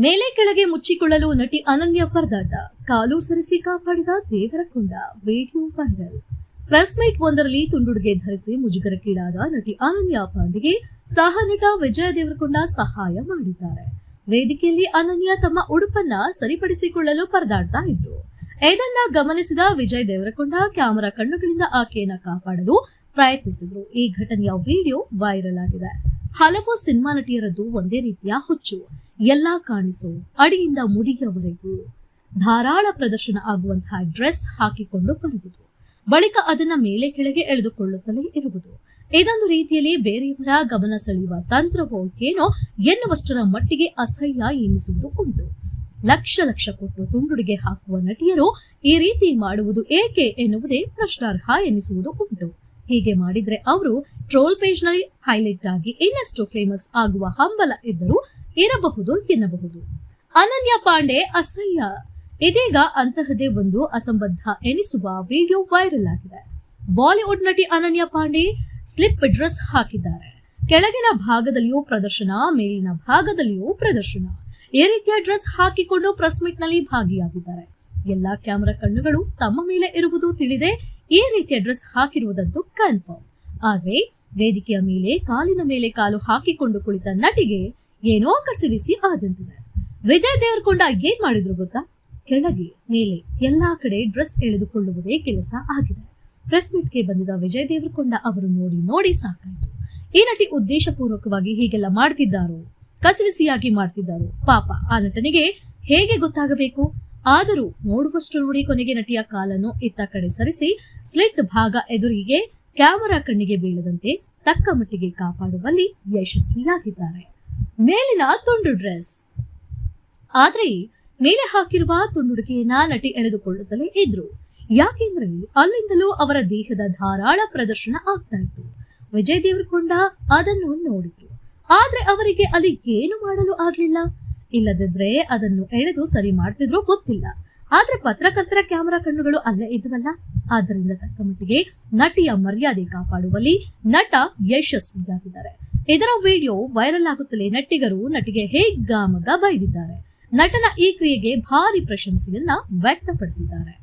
ಮೇಲೆ ಕೆಳಗೆ ಮುಚ್ಚಿಕೊಳ್ಳಲು ನಟಿ ಅನನ್ಯ ಪರದಾಟ, ಕಾಲು ಸರಿಸಿ ಕಾಪಾಡಿದ Devarakonda, video viral. Press meet ಒಂದರಲ್ಲಿ ತುಂಡುಡುಗೆ ಧರಿಸಿ ಮುಜುಗರಕ್ಕೀಡಾದ ನಟಿ ಅನನ್ಯ ಪಾಂಡೆಗೆ ಸಹ ನಟ ವಿಜಯ್ ದೇವರಕೊಂಡ ಸಹಾಯ ಮಾಡಿದ್ದಾರೆ. ವೇದಿಕೆಯಲ್ಲಿ ಅನನ್ಯ ತಮ್ಮ ಉಡುಪನ್ನ ಸರಿಪಡಿಸಿಕೊಳ್ಳಲು ಪರದಾಡ್ತಾ ಇದ್ರು. ಇದನ್ನ ಗಮನಿಸಿದ ವಿಜಯ್ ದೇವರಕೊಂಡ ಕ್ಯಾಮೆರಾ ಕಣ್ಣುಗಳಿಂದ ಆಕೆಯನ್ನ ಕಾಪಾಡಲು ಪ್ರಯತ್ನಿಸಿದ್ರು. ಈ ಘಟನೆಯ ವಿಡಿಯೋ ವೈರಲ್ ಆಗಿದೆ. ಹಲವು ಸಿನಿಮಾ ನಟಿಯರದ್ದು ಒಂದೇ ರೀತಿಯ ಹುಚ್ಚು. ಎಲ್ಲಾ ಕಾಣಿಸು ಅಡಿಯಿಂದ ಮುಡಿಯವರೆಗೂ ಧಾರಾಳ ಪ್ರದರ್ಶನ ಆಗುವಂತಹ ಡ್ರೆಸ್ ಹಾಕಿಕೊಂಡು ಬರುವುದು, ಬಳಿಕ ಅದನ್ನ ಮೇಲೆ ಕೆಳಗೆ ಎಳೆದುಕೊಳ್ಳುತ್ತಲೇ ಇರುವುದು. ಇದೊಂದು ರೀತಿಯಲ್ಲಿ ಬೇರೆಯವರ ಗಮನ ಸೆಳೆಯುವ ತಂತ್ರವೋ ಏನೋ ಎನ್ನುವಷ್ಟರ ಮಟ್ಟಿಗೆ ಅಸಹ್ಯ ಎನಿಸುವುದು ಉಂಟು. ಲಕ್ಷ ಕೊಟ್ಟು ತುಂಡುಡಿಗೆ ಹಾಕುವ ನಟಿಯರು ಈ ರೀತಿ ಮಾಡುವುದು ಏಕೆ ಎನ್ನುವುದೇ ಪ್ರಶ್ನಾರ್ಹ ಎನಿಸುವುದು ಉಂಟು. ಹೀಗೆ ಮಾಡಿದ್ರೆ ಅವರು ಟ್ರೋಲ್ ಪೇಜ್ ನಲ್ಲಿ ಹೈಲೈಟ್ ಆಗಿ ಇನ್ನಷ್ಟು ಫೇಮಸ್ ಆಗುವ ಹಂಬಲ ಇದ್ದರೂ ಇರಬಹುದು ಎನ್ನಬಹುದು. ಅನನ್ಯ ಪಾಂಡೆ ಅಸಹ್ಯ. ಇದೀಗ ಅಂತಹದೇ ಒಂದು ಅಸಂಬದ್ಧ ಎನಿಸುವ ವಿಡಿಯೋ ವೈರಲ್ ಆಗಿದೆ. ಬಾಲಿವುಡ್ ನಟಿ ಅನನ್ಯ ಪಾಂಡೆ ಸ್ಲಿಪ್ ಡ್ರೆಸ್ ಹಾಕಿದ್ದಾರೆ. ಕೆಳಗಿನ ಭಾಗದಲ್ಲಿಯೂ ಪ್ರದರ್ಶನ, ಮೇಲಿನ ಭಾಗದಲ್ಲಿಯೂ ಪ್ರದರ್ಶನ. ಈ ರೀತಿಯ ಡ್ರೆಸ್ ಹಾಕಿಕೊಂಡು ಪ್ರೆಸ್ ಮೀಟ್ ನಲ್ಲಿ ಭಾಗಿಯಾಗಿದ್ದಾರೆ. ಎಲ್ಲಾ ಕ್ಯಾಮೆರಾ ಕಣ್ಣುಗಳು ತಮ್ಮ ಮೇಲೆ ಇರುವುದು ತಿಳಿದೇ ಈ ರೀತಿಯ ಡ್ರೆಸ್ ಹಾಕಿರುವುದಂತೂ ಕನ್ಫರ್ಮ್. ಆದ್ರೆ ವೇದಿಕೆಯ ಮೇಲೆ ಕಾಲಿನ ಮೇಲೆ ಕಾಲು ಹಾಕಿಕೊಂಡು ಕುಳಿತ ನಟಿಗೆ ಏನೋ ಕಸಿವಿಸಿ ಆದಂತಿದೆ. ವಿಜಯ್ ದೇವರಕೊಂಡ ಏನ್ ಮಾಡಿದ್ರು ಗೊತ್ತಾ? ಕೆಳಗೆ ಮೇಲೆ ಎಲ್ಲಾ ಕಡೆ ಡ್ರೆಸ್ ಎಳೆದುಕೊಳ್ಳುವುದೇ ಕೆಲಸ ಆಗಿದೆ. ಪ್ರೆಸ್ ಮೀಟ್ಗೆ ಬಂದಿದ್ದ ವಿಜಯ್ ದೇವರಕೊಂಡ ಅವರು ನೋಡಿ ಸಾಕಾಯ್ತು. ಈ ನಟಿ ಉದ್ದೇಶಪೂರ್ವಕವಾಗಿ ಹೀಗೆಲ್ಲ ಮಾಡ್ತಿದ್ದಾರೋ, ಕಸಿವಿಸಿಯಾಗಿ ಮಾಡ್ತಿದ್ದಾರೋ, ಪಾಪ ಆ ನಟನಿಗೆ ಹೇಗೆ ಗೊತ್ತಾಗಬೇಕು? ಆದರೂ ನೋಡುವಷ್ಟು ನೋಡಿ ಕೊನೆಗೆ ನಟಿಯ ಕಾಲನ್ನು ಇತ್ತ ಕಡೆ ಸರಿಸಿ ಸ್ಲಿಟ್ ಭಾಗ ಎದುರಿಗೆ ಕ್ಯಾಮೆರಾ ಕಣ್ಣಿಗೆ ಬೀಳದಂತೆ ತಕ್ಕ ಮಟ್ಟಿಗೆ ಕಾಪಾಡುವಲ್ಲಿ ಯಶಸ್ವಿಯಾಗಿದ್ದಾರೆ. ಮೇಲಿನ ತುಂಡು ಡ್ರೆಸ್ ಆದ್ರೆ ಮೇಲೆ ಹಾಕಿರುವ ತುಂಡುಡುಗೆಯನ್ನ ನಟಿ ಎಳೆದುಕೊಳ್ಳುತ್ತಲೇ ಇದ್ರು. ಯಾಕೆಂದ್ರೆ ಅಲ್ಲಿಂದಲೂ ಅವರ ದೇಹದ ಧಾರಾಳ ಪ್ರದರ್ಶನ ಆಗ್ತಾ ಇತ್ತು. ವಿಜಯ್ ದೇವರಕೊಂಡ ಅದನ್ನು ನೋಡಿದ್ರು. ಆದ್ರೆ ಅವರಿಗೆ ಅಲ್ಲಿ ಏನು ಮಾಡಲು ಆಗ್ಲಿಲ್ಲ. ಇಲ್ಲದಿದ್ರೆ ಅದನ್ನು ಎಳೆದು ಸರಿ ಮಾಡ್ತಿದ್ರು ಗೊತ್ತಿಲ್ಲ. ಆದ್ರೆ ಪತ್ರಕರ್ತರ ಕ್ಯಾಮೆರಾ ಕಣ್ಣುಗಳು ಅಲ್ಲೇ ಇದ್ವಲ್ಲ. ಆದ್ದರಿಂದ ತಕ್ಕ ಮಟ್ಟಿಗೆ ನಟಿಯ ಮರ್ಯಾದೆ ಕಾಪಾಡುವಲ್ಲಿ ನಟ ಯಶಸ್ವಿಯಾಗಿದ್ದಾರೆ. ಇದರ ವಿಡಿಯೋ ವೈರಲ್ ಆಗುತ್ತಲೇ ನಟಿಗರು ನಟಿಗೆ ಹೇಗ್ಗಾಮಗ ಬೈದಿದ್ದಾರೆ. ನಟನ ಈ ಕ್ರಿಯೆಗೆ ಭಾರಿ ಪ್ರಶಂಸೆಯನ್ನ ವ್ಯಕ್ತಪಡಿಸಿದ್ದಾರೆ.